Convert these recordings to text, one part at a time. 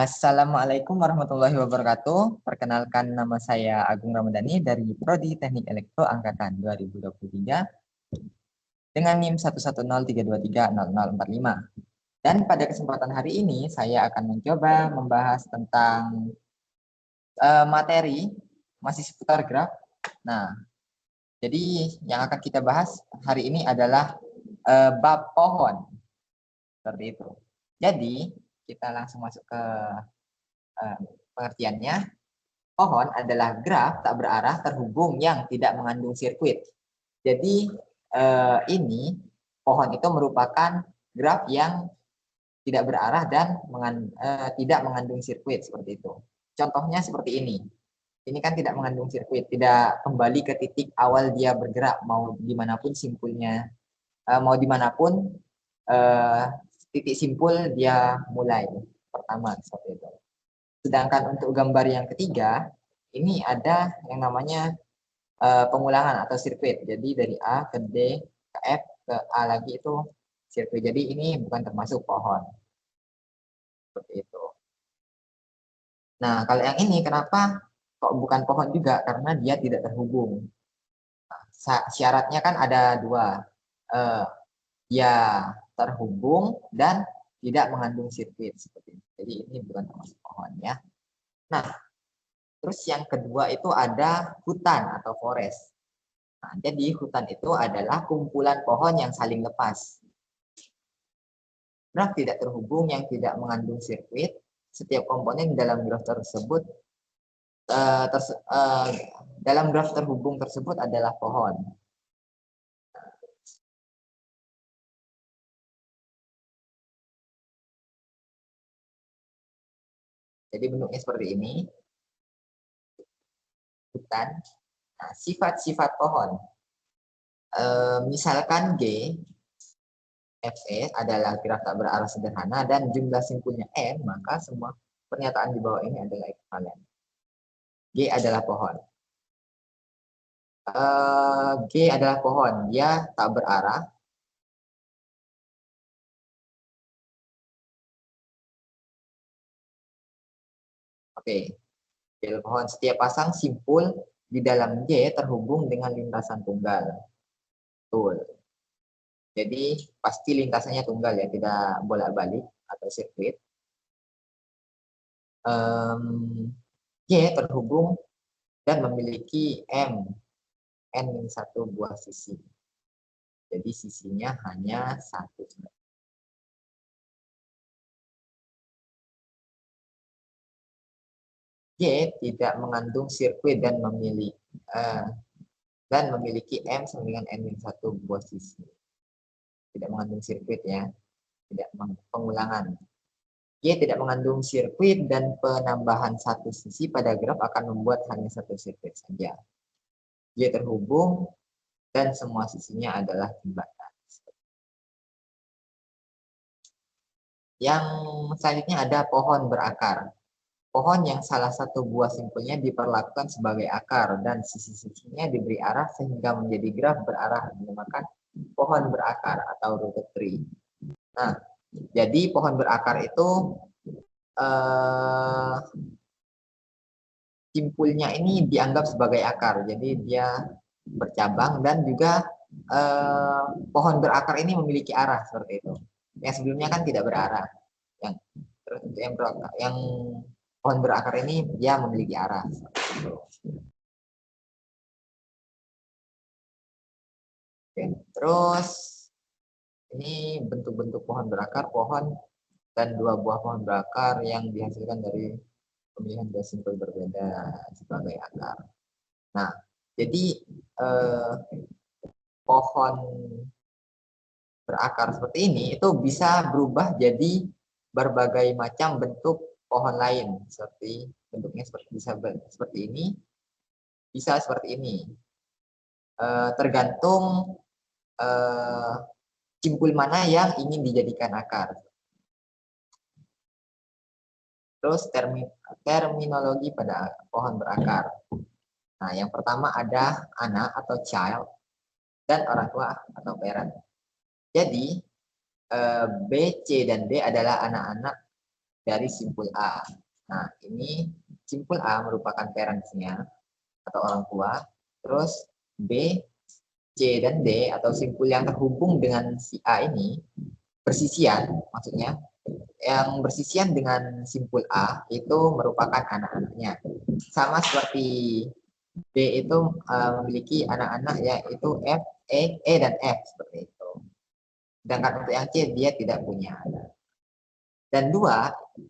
Assalamualaikum warahmatullahi wabarakatuh. Perkenalkan, nama saya Agung Ramadhani dari Prodi Teknik Elektro Angkatan 2023 dengan NIM 11032300045. Dan pada kesempatan hari ini saya akan mencoba membahas tentang materi masih seputar graf. Nah, jadi yang akan kita bahas hari ini adalah bab pohon. Seperti itu. Jadi kita langsung masuk ke pengertiannya. Pohon adalah graf tak berarah terhubung yang tidak mengandung sirkuit. Jadi ini pohon itu merupakan graf yang tidak berarah dan tidak mengandung sirkuit seperti itu. Contohnya seperti ini. Ini kan tidak mengandung sirkuit, tidak kembali ke titik awal dia bergerak, mau dimanapun simpulnya, mau dimanapun titik simpul dia mulai pertama seperti itu. Sedangkan untuk gambar yang ketiga, ini ada yang namanya pengulangan atau sirkuit. Jadi dari A ke D ke F ke A lagi itu sirkuit. Jadi ini bukan termasuk pohon. Seperti itu. Nah, kalau yang ini kenapa kok bukan pohon juga? Karena dia tidak terhubung. Nah, syaratnya kan ada dua. Dia terhubung dan tidak mengandung sirkuit seperti ini. Jadi ini bukan termasuk pohon ya. Nah, terus yang kedua itu ada hutan atau forest. Nah, jadi hutan itu adalah kumpulan pohon yang saling lepas. Graf tidak terhubung yang tidak mengandung sirkuit. Setiap komponen dalam graf tersebut dalam graf terhubung tersebut adalah pohon. Jadi bentuknya seperti ini. Hutan. Nah, sifat-sifat pohon. Misalkan G, Fe adalah graf tak berarah sederhana dan jumlah simpulnya N, maka semua pernyataan di bawah ini adalah ekuivalen. G adalah pohon. G adalah pohon, dia tak berarah. Oke, G adalah pohon. Setiap pasang simpul di dalam G terhubung dengan lintasan tunggal. Betul. Jadi pasti lintasannya tunggal ya, tidak bolak-balik atau sirkuit. G terhubung dan memiliki N-1 buah sisi. Jadi sisinya hanya satu. G tidak mengandung sirkuit dan memiliki M sama dengan N-1 buah sisi. Tidak mengandung sirkuit ya, tidak pengulangan. G tidak mengandung sirkuit dan penambahan satu sisi pada graf akan membuat hanya satu sirkuit saja. G terhubung dan semua sisinya adalah jembatan. Yang selanjutnya ada pohon berakar. Pohon yang salah satu buah simpulnya diperlakukan sebagai akar dan sisi-sisinya diberi arah sehingga menjadi graf berarah, dinamakan pohon berakar atau rooted tree. Nah, jadi pohon berakar itu simpulnya ini dianggap sebagai akar, jadi dia bercabang dan juga pohon berakar ini memiliki arah seperti itu. Yang sebelumnya kan tidak berarah. Yang pohon berakar ini dia memiliki arah. Oke, terus ini bentuk-bentuk pohon berakar, pohon dan dua buah pohon berakar yang dihasilkan dari pemilihan dua simpul berbeda sebagai akar. Nah, jadi pohon berakar seperti ini itu bisa berubah jadi berbagai macam bentuk pohon lain, seperti bentuknya bisa seperti ini, bisa seperti ini. Tergantung simpul mana yang ingin dijadikan akar. Terus terminologi pada pohon berakar. Nah, yang pertama ada anak atau child dan orang tua atau parent. Jadi B, C, dan D adalah anak-anak dari simpul A. Nah, ini simpul A merupakan parentsnya atau orang tua. Terus B, C, dan D atau simpul yang terhubung dengan si A ini bersisian, maksudnya yang bersisian dengan simpul A itu merupakan anak-anaknya. Sama seperti B itu memiliki anak-anak yaitu F, E, dan F seperti itu. Sedangkan untuk yang C dia tidak punya. Dan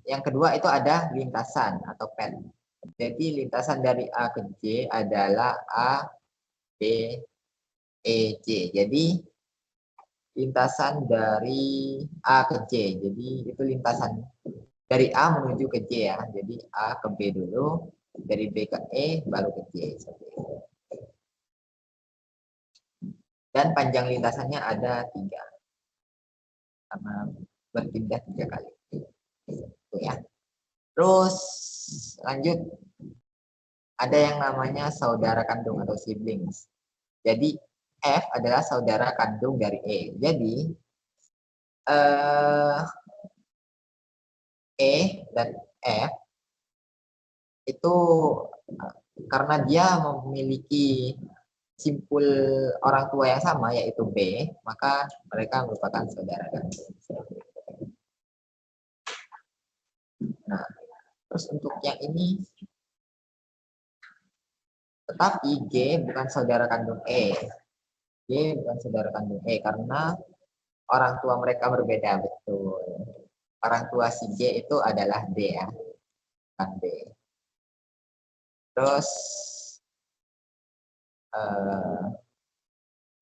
yang kedua itu ada lintasan atau pen. Jadi lintasan dari A ke J adalah A, B, E, C. Jadi lintasan dari A ke J. Jadi itu lintasan dari A menuju ke J ya. Jadi A ke B dulu, dari B ke E baru ke J. Seperti itu. Dan panjang lintasannya ada 3. Karena berpindah 3 kali. Itu ya. Terus lanjut, ada yang namanya saudara kandung atau siblings. Jadi F adalah saudara kandung dari E. Jadi E dan F itu karena dia memiliki simpul orang tua yang sama yaitu B, maka mereka merupakan saudara kandung. Nah, terus untuk yang ini, tetapi G bukan saudara kandung E. G bukan saudara kandung E karena orang tua mereka berbeda, betul. Orang tua si G itu adalah D ya, bukan B. Terus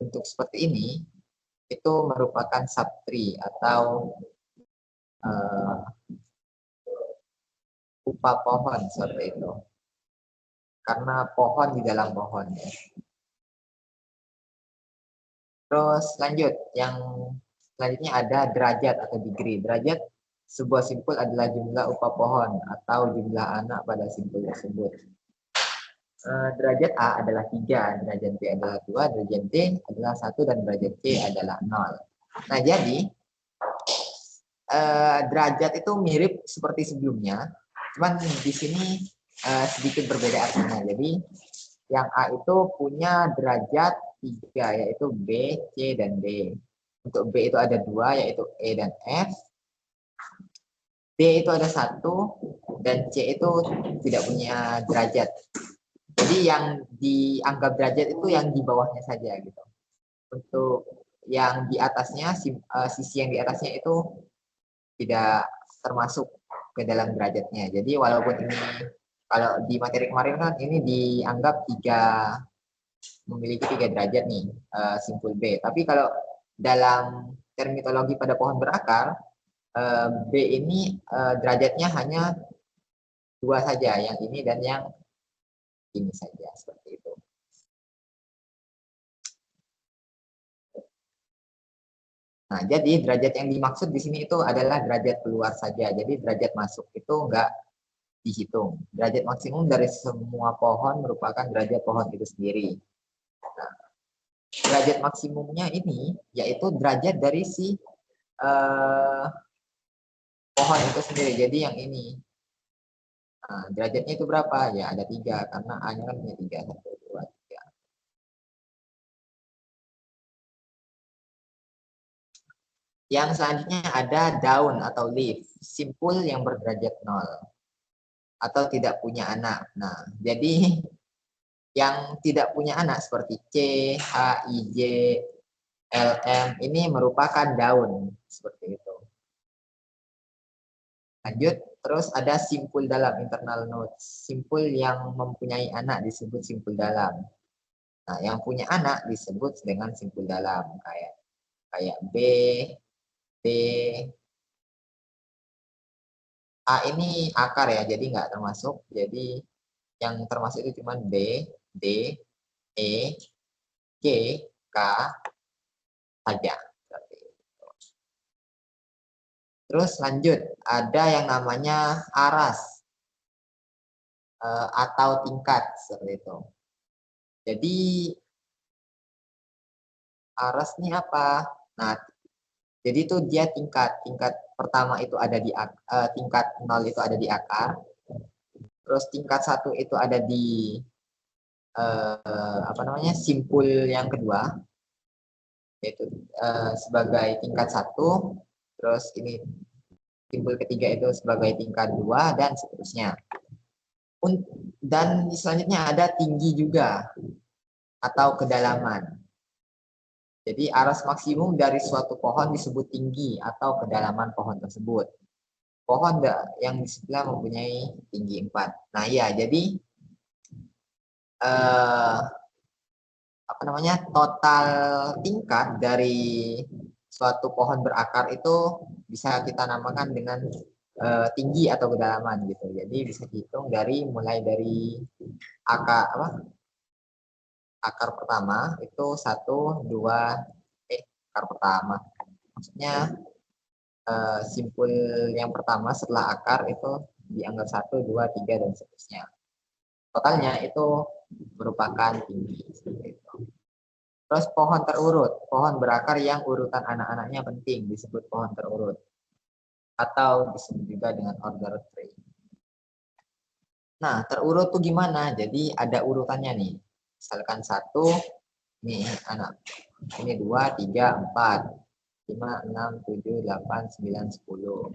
untuk seperti ini itu merupakan subtree atau upa pohon seperti itu. Karena pohon di dalam pohon. Terus lanjut, yang selanjutnya ada derajat atau degree. Derajat sebuah simpul adalah jumlah upah pohon atau jumlah anak pada simpul tersebut. Derajat A adalah 3, derajat B adalah 2, derajat D adalah 1, dan derajat C adalah 0. Nah, jadi derajat itu mirip seperti sebelumnya, cuman di sini sedikit berbeda artinya. Jadi yang A itu punya derajat 3, yaitu B, C, dan D. Untuk B itu ada 2, yaitu E dan F. D itu ada 1, dan C itu tidak punya derajat. Jadi yang dianggap derajat itu yang di bawahnya saja gitu. Untuk yang di atasnya, sisi yang di atasnya itu tidak termasuk ke dalam derajatnya. Jadi walaupun ini, kalau di materi kemarin kan ini dianggap memiliki 3 derajat nih, simpul B. Tapi kalau dalam terminologi pada pohon berakar, B ini derajatnya hanya 2 saja, yang ini dan yang ini saja, seperti itu. Nah, jadi derajat yang dimaksud di sini itu adalah derajat keluar saja. Jadi derajat masuk itu enggak dihitung. Derajat maksimum dari semua pohon merupakan derajat pohon itu sendiri. Nah, derajat maksimumnya ini yaitu derajat dari si pohon itu sendiri. Jadi yang ini. Nah, derajatnya itu berapa? Ya ada 3 karena A-nya kan punya 3. 1, 2, 3. Yang selanjutnya ada daun atau leaf, simpul yang berderajat 0 atau tidak punya anak. Nah, jadi yang tidak punya anak seperti C, H, I, J, L, M ini merupakan daun seperti itu. Lanjut, terus ada simpul dalam, internal nodes. Simpul yang mempunyai anak disebut simpul dalam. Nah, yang punya anak disebut dengan simpul dalam, kayak B, D, A ini akar ya, jadi nggak termasuk. Jadi yang termasuk itu cuma B, D, E, G, K saja. Terus lanjut, ada yang namanya aras atau tingkat seperti itu. Jadi aras ini apa? Nah, jadi itu dia tingkat pertama itu ada di tingkat 0 itu ada di akar, terus tingkat 1 itu ada di simpul yang kedua, yaitu sebagai tingkat 1, terus ini simpul ketiga itu sebagai tingkat 2 dan seterusnya. Dan selanjutnya ada tinggi juga atau kedalaman. Jadi aras maksimum dari suatu pohon disebut tinggi atau kedalaman pohon tersebut. Pohon yang di sebelah mempunyai tinggi 4. Nah ya, jadi total tingkat dari suatu pohon berakar itu bisa kita namakan dengan tinggi atau kedalaman gitu. Jadi bisa dihitung mulai dari akar pertama itu 1, 2, akar pertama. Maksudnya simpul yang pertama setelah akar itu dianggap 1, 2, 3 dan seterusnya. Totalnya itu merupakan tinggi seperti itu. Terus pohon terurut, pohon berakar yang urutan anak-anaknya penting disebut pohon terurut atau disebut juga dengan order tree. Nah, terurut tuh gimana? Jadi ada urutannya nih. Misalkan 1, nih anak. Ini 2, 3, 4, 5, 6, 7, 8, 9, 10.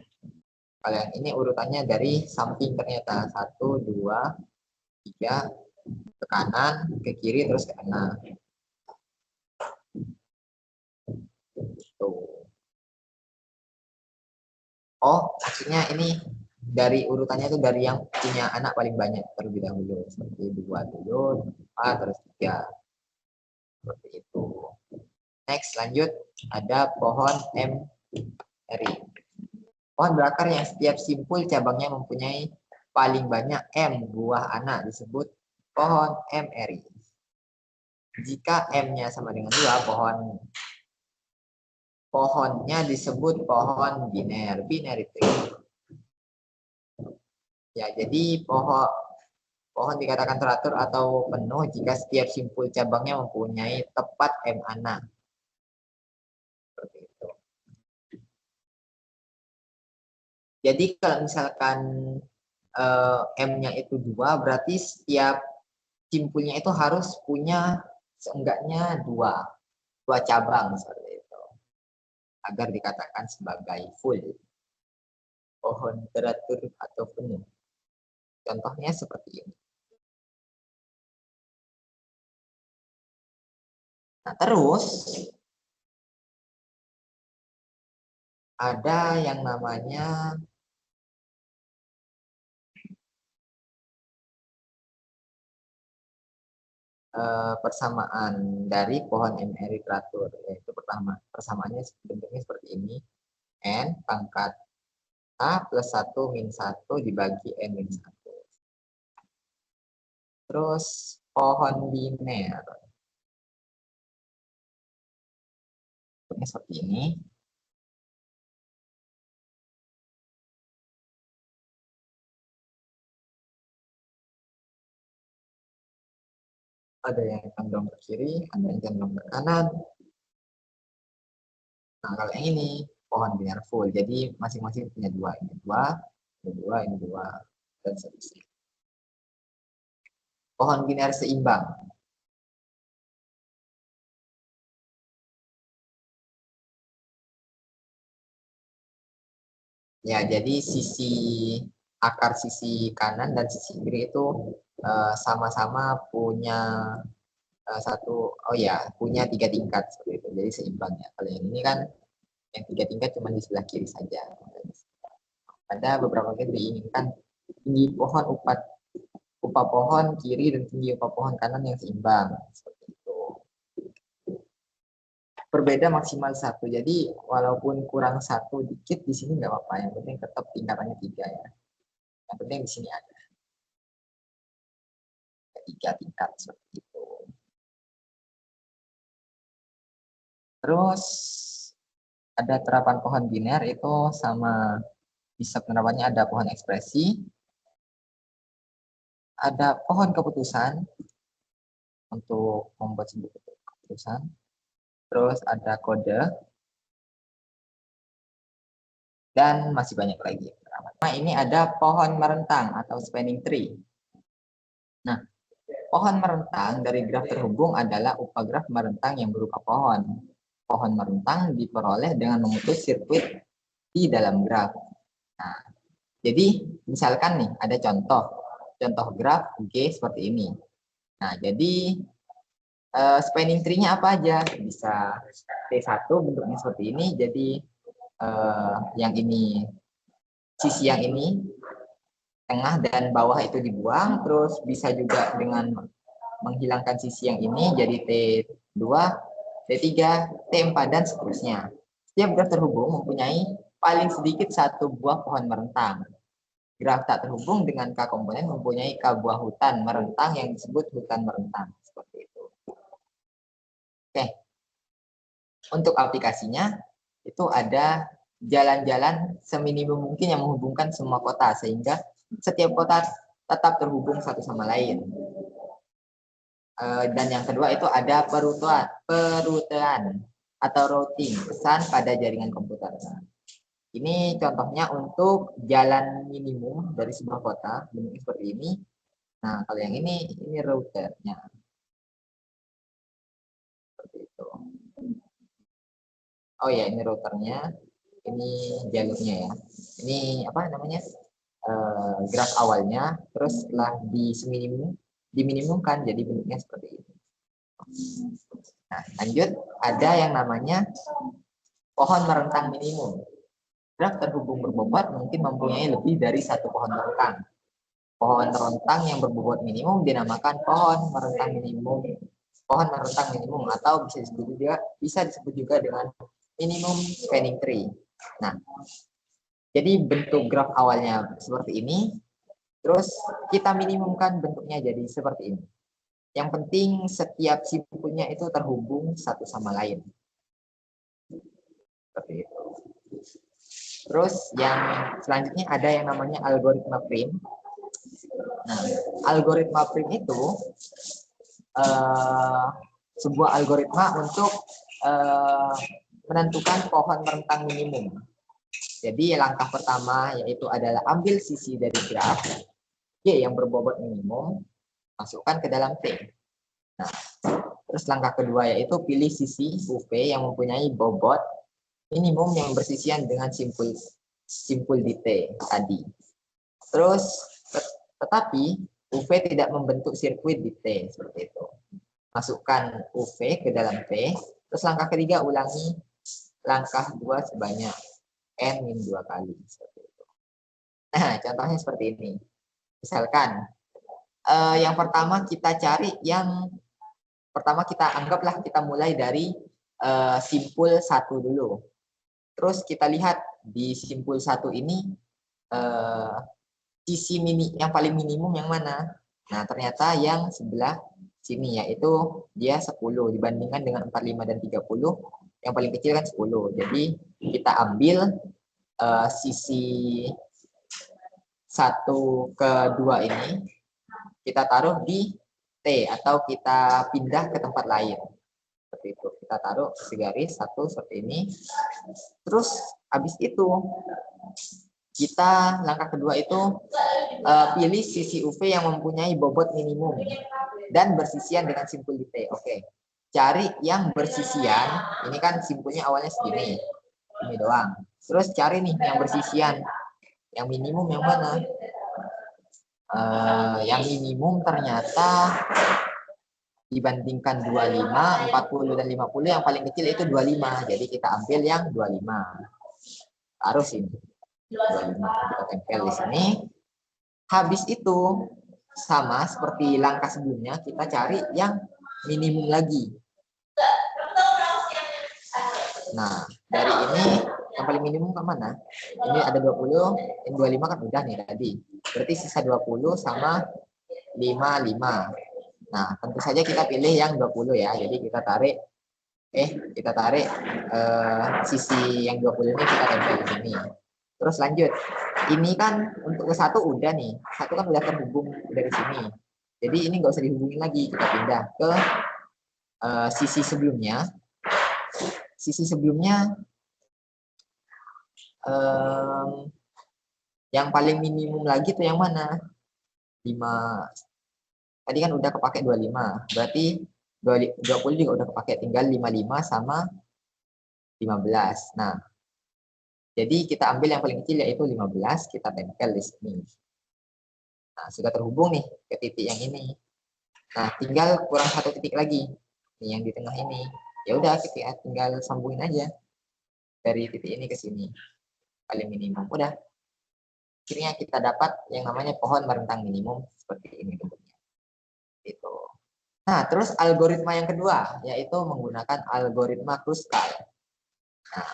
Kalau yang ini urutannya dari samping ternyata 1, 2, 3, ke kanan, ke kiri, terus ke tengah. Tuh. Oh, maksudnya ini dari urutannya itu dari yang punya anak paling banyak terlebih dahulu. Seperti 2 dulu, 4, terus 3. Seperti itu. Next, lanjut. Ada pohon MRI. Pohon berakar yang setiap simpul cabangnya mempunyai paling banyak M buah anak disebut pohon MRI. Jika M-nya sama dengan 2, pohonnya disebut pohon biner. Biner itu ya, jadi pohon dikatakan teratur atau penuh jika setiap simpul cabangnya mempunyai tepat M anak. Seperti itu. Jadi kalau misalkan M-nya itu 2, berarti setiap simpulnya itu harus punya seenggaknya 2 cabang seperti itu. Agar dikatakan sebagai full. Pohon teratur atau penuh. Contohnya seperti ini. Nah, terus ada yang namanya persamaan dari pohon MRI teratur, yaitu pertama persamaannya bentuknya seperti ini, N pangkat A plus 1 min 1 dibagi N min 1. Terus pohon biner seperti ini. Ada yang condong ke kiri, ada yang condong ke kanan. Nah, kalau yang ini pohon biner full, jadi masing-masing punya 2, ini 2, ini 2, ini 2, dan seterusnya. Pohon biner seimbang. Ya, jadi akar sisi kanan dan sisi kiri itu sama-sama punya punya 3 tingkat seperti itu. Jadi seimbang ya. Kalau yang ini kan yang 3 tingkat cuma di sebelah kiri saja. Ada beberapa kali diinginkan tinggi pohon upah pohon kiri dan tinggi upah pohon kanan yang seimbang. Seperti itu. Berbeda maksimal 1. Jadi walaupun kurang 1 dikit di sini nggak apa-apa. Yang penting tetap tingkatannya 3 ya. Yang penting di sini ada 3 tingkat seperti itu. Terus ada terapan pohon biner itu sama bisa penerapannya ada pohon ekspresi, ada pohon keputusan untuk membuat sebuah keputusan, terus ada kode, dan masih banyak lagi. Nah, ini ada pohon merentang atau spanning tree. Nah, pohon merentang dari graf terhubung adalah upagraf merentang yang berupa pohon. Pohon merentang diperoleh dengan memutus sirkuit di dalam graf. Nah, jadi misalkan nih ada contoh graf G seperti ini. Nah, jadi spanning tree-nya apa aja? Bisa T1 bentuknya seperti ini, jadi yang ini, sisi yang ini, tengah dan bawah itu dibuang, terus bisa juga dengan menghilangkan sisi yang ini, jadi T2, T3, T4, dan seterusnya. Setiap graf terhubung mempunyai paling sedikit satu buah pohon merentang. Graf tak terhubung dengan K komponen mempunyai K buah hutan merentang yang disebut hutan merentang. Seperti itu. Oke. Untuk aplikasinya, itu ada jalan-jalan seminimum mungkin yang menghubungkan semua kota, sehingga setiap kota tetap terhubung satu sama lain. Dan yang kedua itu ada perutean atau routing, pesan pada jaringan komputer. Ini contohnya untuk jalan minimum dari sebuah kota, bentuknya seperti ini. Nah, kalau yang ini routernya. Seperti itu. Oh ya, ini routernya. Ini jalurnya ya. Ini apa namanya? Graf awalnya, terus setelah diminimumkan jadi bentuknya seperti ini. Nah, lanjut, ada yang namanya pohon merentang minimum. Graf terhubung berbobot mungkin mempunyai lebih dari satu pohon merentang. Pohon merentang yang berbobot minimum dinamakan pohon merentang minimum. Pohon merentang minimum atau bisa disebut juga dengan minimum spanning tree. Nah, jadi bentuk graf awalnya seperti ini, terus kita minimumkan bentuknya jadi seperti ini. Yang penting setiap simpulnya itu terhubung satu sama lain. Seperti itu. Terus yang selanjutnya ada yang namanya algoritma prim. Nah, algoritma prim itu sebuah algoritma untuk menentukan pohon merentang minimum. Jadi langkah pertama yaitu adalah ambil sisi dari graf G yang berbobot minimum, masukkan ke dalam T. Nah, terus langkah kedua yaitu pilih sisi UV yang mempunyai bobot minimum yang bersisian dengan simpul di T tadi. Terus tetapi UV tidak membentuk sirkuit di T seperti itu. Masukkan UV ke dalam T. Terus langkah ketiga ulangi langkah 2 sebanyak N-2 kali. Seperti itu. Nah, contohnya seperti ini. Misalkan yang pertama kita cari kita anggaplah kita mulai dari simpul 1 dulu. Terus kita lihat di simpul 1 ini sisi yang paling minimum yang mana? Nah, ternyata yang sebelah sini yaitu dia 10 dibandingkan dengan 45 dan 30, yang paling kecil kan 10. Jadi kita ambil sisi 1 ke 2 ini, kita taruh di T atau kita pindah ke tempat lain. Seperti itu. Kita taruh segaris 1 seperti ini. Terus habis itu kita langkah kedua itu pilih sisi UV yang mempunyai bobot minimum dan bersisian dengan simpul di T. Oke. Cari yang bersisian. Ini kan simpulnya awalnya segini. Ini doang. Terus cari nih yang bersisian. Yang minimum yang mana? Yang minimum ternyata dibandingkan 25, 40 dan 50 yang paling kecil itu 25. Jadi kita ambil yang 25. Taruh sini. 25 kita tempel di sini. Habis itu sama seperti langkah sebelumnya, kita cari yang minimum lagi. Nah, dari ini yang paling minimum ke mana? Ini ada 20, ini 25 kan udah nih tadi. Berarti sisa 20 sama 55. Nah, tentu saja kita pilih yang 20 ya. Jadi kita tarik sisi yang 20 ini kita tempel di sini. Terus lanjut. Ini kan untuk ke 1 udah nih. 1 kan udah terhubung dari sini. Jadi ini nggak usah dihubungin lagi. Kita pindah ke sisi sebelumnya. Sisi sebelumnya Yang paling minimum lagi tuh yang mana? 5. Tadi kan udah kepake 25. Berarti 20 juga udah kepake. Tinggal 55 sama 15. Nah, jadi kita ambil yang paling kecil yaitu 15. Kita tempel di sini. Nah, sudah terhubung nih ke titik yang ini. Nah, tinggal kurang satu titik lagi. Ini yang di tengah ini. Ya udah, kita tinggal sambungin aja. Dari titik ini ke sini. Paling minimum. Udah. Akhirnya kita dapat yang namanya pohon merentang minimum seperti ini bentuknya. Itu. Nah, terus algoritma yang kedua yaitu menggunakan algoritma Kruskal. Nah,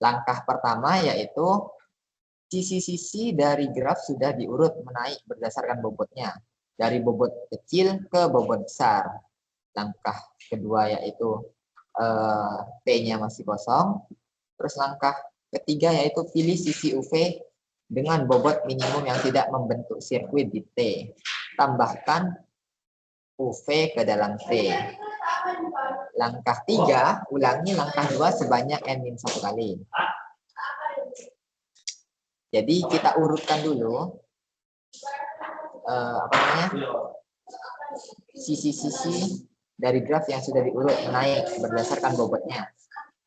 langkah pertama yaitu sisi-sisi dari graf sudah diurut menaik berdasarkan bobotnya. Dari bobot kecil ke bobot besar. Langkah kedua yaitu T-nya masih kosong. Terus langkah ketiga yaitu pilih sisi UV dengan bobot minimum yang tidak membentuk sirkuit di T. Tambahkan UV ke dalam T. Langkah 3, ulangi langkah 2 sebanyak N-1 kali. Jadi kita urutkan dulu sisi-sisi dari graf yang sudah diurut menaik berdasarkan bobotnya.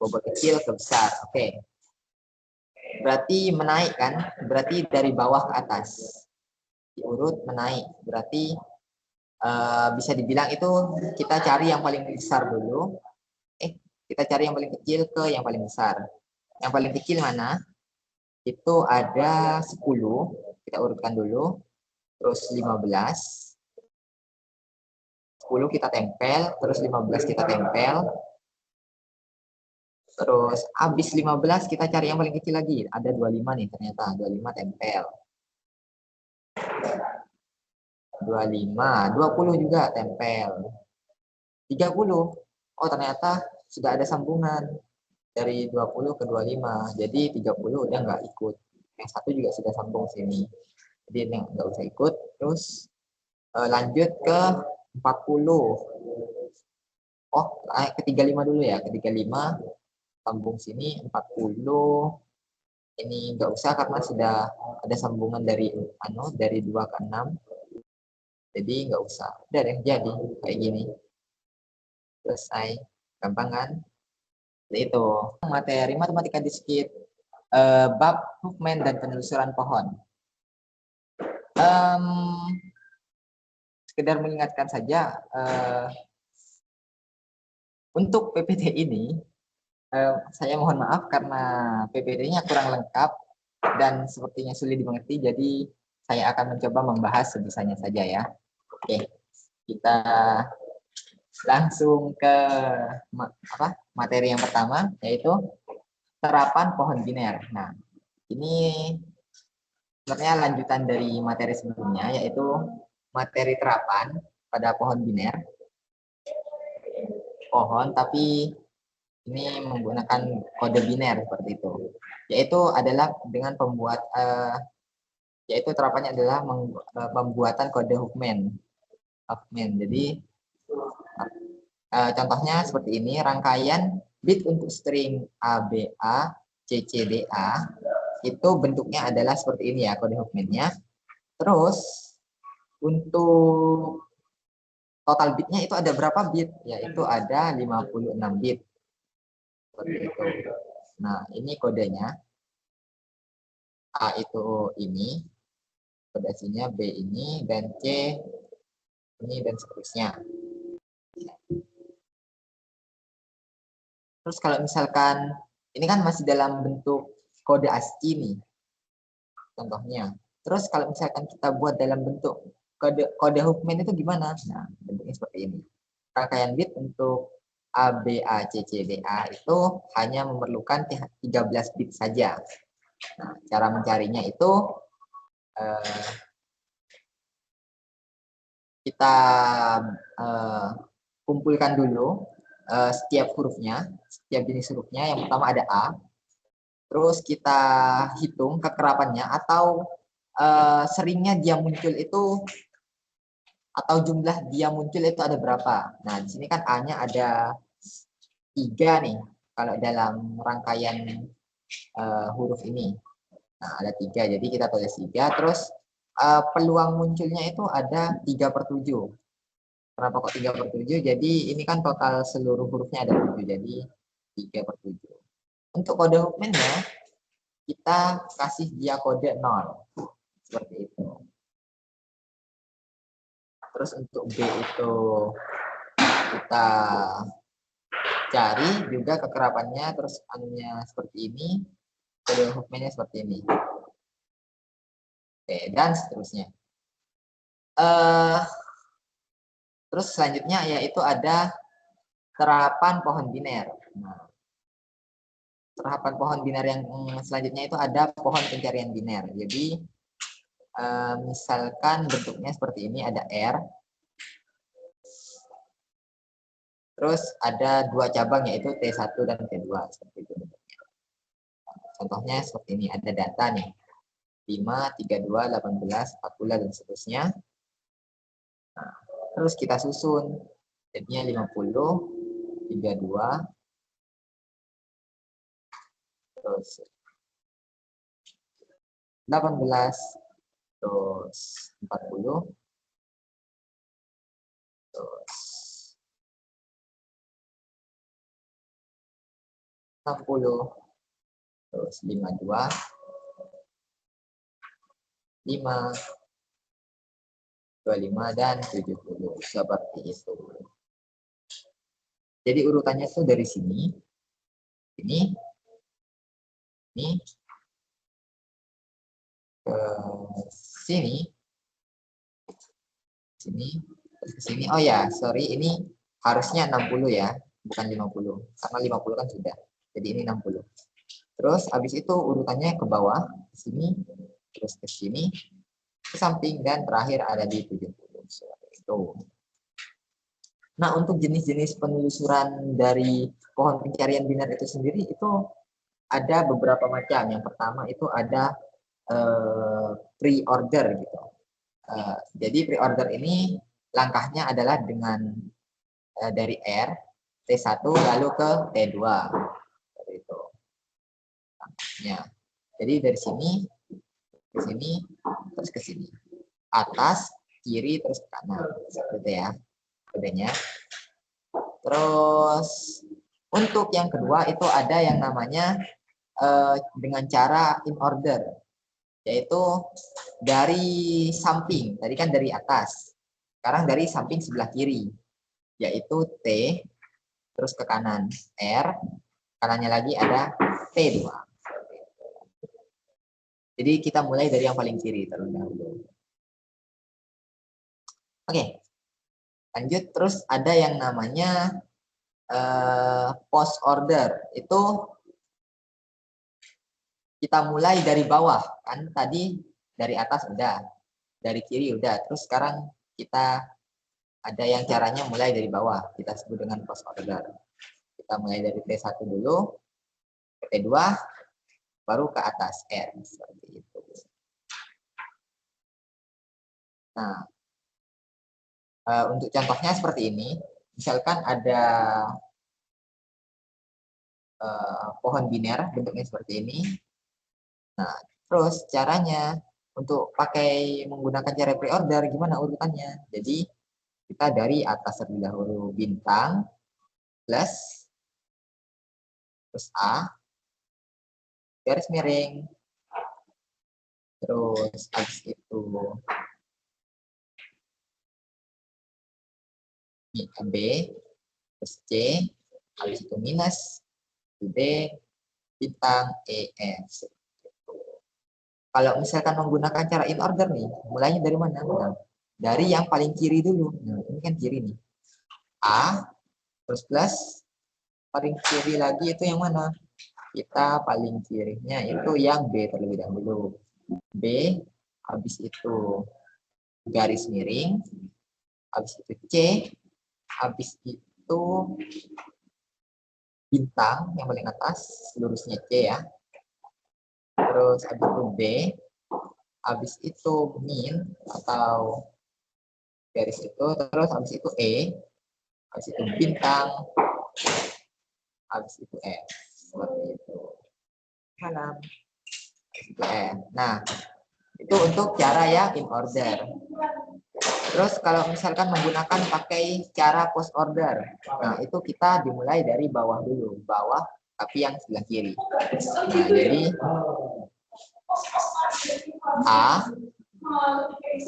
Bobot kecil ke besar. Oke. Berarti menaik kan? Berarti dari bawah ke atas. Diurut menaik. Berarti bisa dibilang itu kita cari yang paling besar dulu. Kita cari yang paling kecil ke yang paling besar. Yang paling kecil mana? Itu ada 10. Kita urutkan dulu. Terus 15. 10 kita tempel, terus 15 kita tempel. Terus habis 15 kita cari yang paling kecil lagi. Ada 25 nih ternyata. 25 tempel. 25, 20 juga tempel. 30. Oh, ternyata sudah ada sambungan dari 20 ke 25. Jadi 30 udah nggak ikut. Yang satu juga sudah sambung sini. Jadi ini nggak usah ikut. Terus lanjut ke 40. Oh, ke 35 dulu ya. Ke 35 sambung sini 40. Ini nggak usah karena sudah ada sambungan dari 2 ke 6. Jadi nggak usah. Udah deh, jadi kayak gini. Selesai. Gampang kan? Itu materi matematika diskrit bab movement dan penelusuran pohon. Sekedar mengingatkan saja, untuk PPT ini saya mohon maaf karena PPT-nya kurang lengkap dan sepertinya sulit dimengerti, jadi saya akan mencoba membahas sebisanya saja ya. Oke, kita langsung ke materi yang pertama, yaitu terapan pohon biner. Nah, ini sebenarnya lanjutan dari materi sebelumnya, yaitu materi terapan pada pohon biner. Pohon, tapi ini menggunakan kode biner seperti itu. Yaitu adalah dengan yaitu terapannya adalah pembuatan kode Huffman. Jadi contohnya seperti ini, rangkaian bit untuk string ABA, CCDA itu bentuknya adalah seperti ini ya kode Huffman-nya. Terus untuk total bitnya itu ada berapa bit? Yaitu ada 56 bit. Seperti itu. Nah, ini kodenya. A itu ini, kodasinya B ini, dan C ini, dan seterusnya. Terus kalau misalkan ini kan masih dalam bentuk kode ASCII nih, contohnya. Terus kalau misalkan kita buat dalam bentuk kode Huffman itu gimana? Nah, bentuknya seperti ini. Rangkaian bit untuk A, B, A, C, C, D, A itu hanya memerlukan 13 bit saja. Nah, cara mencarinya itu kita kumpulkan dulu setiap hurufnya, setiap jenis hurufnya. Yang pertama ada A. Terus kita hitung kekerapannya atau seringnya dia muncul itu, atau jumlah dia muncul itu ada berapa. Nah, di sini kan A-nya ada 3 nih. Kalau dalam rangkaian huruf ini. Nah, ada 3, jadi kita tulis 3, terus peluang munculnya itu ada 3/7. Kenapa kok 3/7? Jadi ini kan total seluruh hurufnya ada 7, jadi 3/7. Untuk kode Huckman-nya, kita kasih dia kode 0. Seperti itu. Terus untuk B itu kita cari juga kekerapannya, terus anunya seperti ini, kode Huckman-nya seperti ini. Oke, dan seterusnya. Terus selanjutnya yaitu ada terapan pohon biner. Nah, terapan pohon biner yang selanjutnya itu ada pohon pencarian biner. Jadi misalkan bentuknya seperti ini, ada R. Terus ada 2 cabang yaitu T1 dan T2 seperti itu. Contohnya seperti ini, ada data nih. 5, 32, 18, 40 dan seterusnya. Nah, terus kita susun. Jadinya 50, 32, terus 18, terus 40, terus 60, terus 52, 5, 25, dan 70. Seperti itu. Jadi urutannya itu dari sini, ini, ke sini, ke sini. Oh ya, sorry, ini harusnya 60 ya, bukan 50. Karena 50 kan sudah. Jadi ini 60. Terus habis itu urutannya ke bawah, ke sini, terus ke sini, ke samping, dan terakhir ada di 70. Seperti itu. Nah, untuk jenis-jenis penelusuran dari pohon pencarian biner itu sendiri itu ada beberapa macam. Yang pertama itu ada pre-order gitu. Jadi pre-order ini langkahnya adalah dengan dari R, T1 lalu ke T2. Seperti itu. Ya. Jadi dari sini ke sini terus ke sini. Atas, kiri, terus ke kanan. Seperti itu ya kodenya. Terus untuk yang kedua itu ada yang namanya dengan cara in order, yaitu dari samping. Tadi kan dari atas, sekarang dari samping sebelah kiri, yaitu T, terus ke kanan R, kanannya lagi ada T2. Jadi kita mulai dari yang paling kiri terlebih dahulu. Oke, lanjut. Terus ada yang namanya post order. Itu kita mulai dari bawah, kan tadi dari atas udah, dari kiri udah, terus sekarang kita ada yang caranya mulai dari bawah, kita sebut dengan post order. Kita mulai dari T1 dulu, ke T2, baru ke atas R, seperti itu. Nah, untuk contohnya seperti ini, misalkan ada pohon biner bentuknya seperti ini. Nah, terus caranya untuk pakai menggunakan cara pre-order gimana urutannya? Jadi kita dari atas terlebih dahulu, bintang plus, terus A, garis miring, terus habis itu B, terus C, habis itu minus, D, bintang, E, F. Kalau misalkan menggunakan cara in order nih, mulainya dari mana? Nah, dari yang paling kiri dulu. Nah, ini kan kiri nih. A, terus plus, paling kiri lagi itu yang mana? Kita paling kirinya itu yang B terlebih dahulu. B, habis itu garis miring, habis itu C, habis itu bintang yang paling atas, lurusnya C ya. Terus habis itu B, habis itu min atau garis itu, terus habis itu E, habis itu bintang, habis itu F. Seperti itu. Salam. Nah, itu untuk cara yang in order. Terus kalau misalkan menggunakan pakai cara post order, nah itu kita dimulai dari bawah dulu, bawah tapi yang sebelah kiri. Nah, jadi A,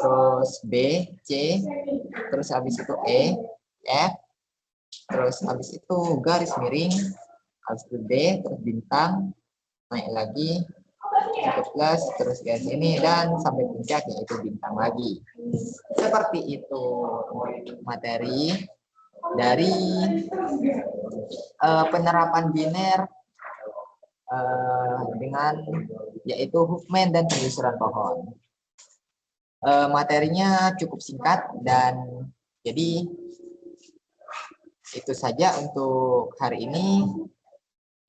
terus B, C, terus habis itu E, F, terus habis itu garis miring, habis itu D, terus bintang, naik lagi, itu plus, terus garis ini, dan sampai puncak yaitu bintang lagi. Seperti itu materi dari penerapan biner dengan yaitu Hoofman dan penyusuran pohon. Materinya cukup singkat dan jadi itu saja untuk hari ini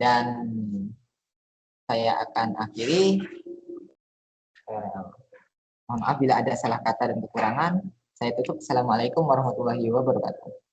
dan saya akan akhiri. Mohon maaf bila ada salah kata dan kekurangan. Saya tutup. Assalamualaikum warahmatullahi wabarakatuh.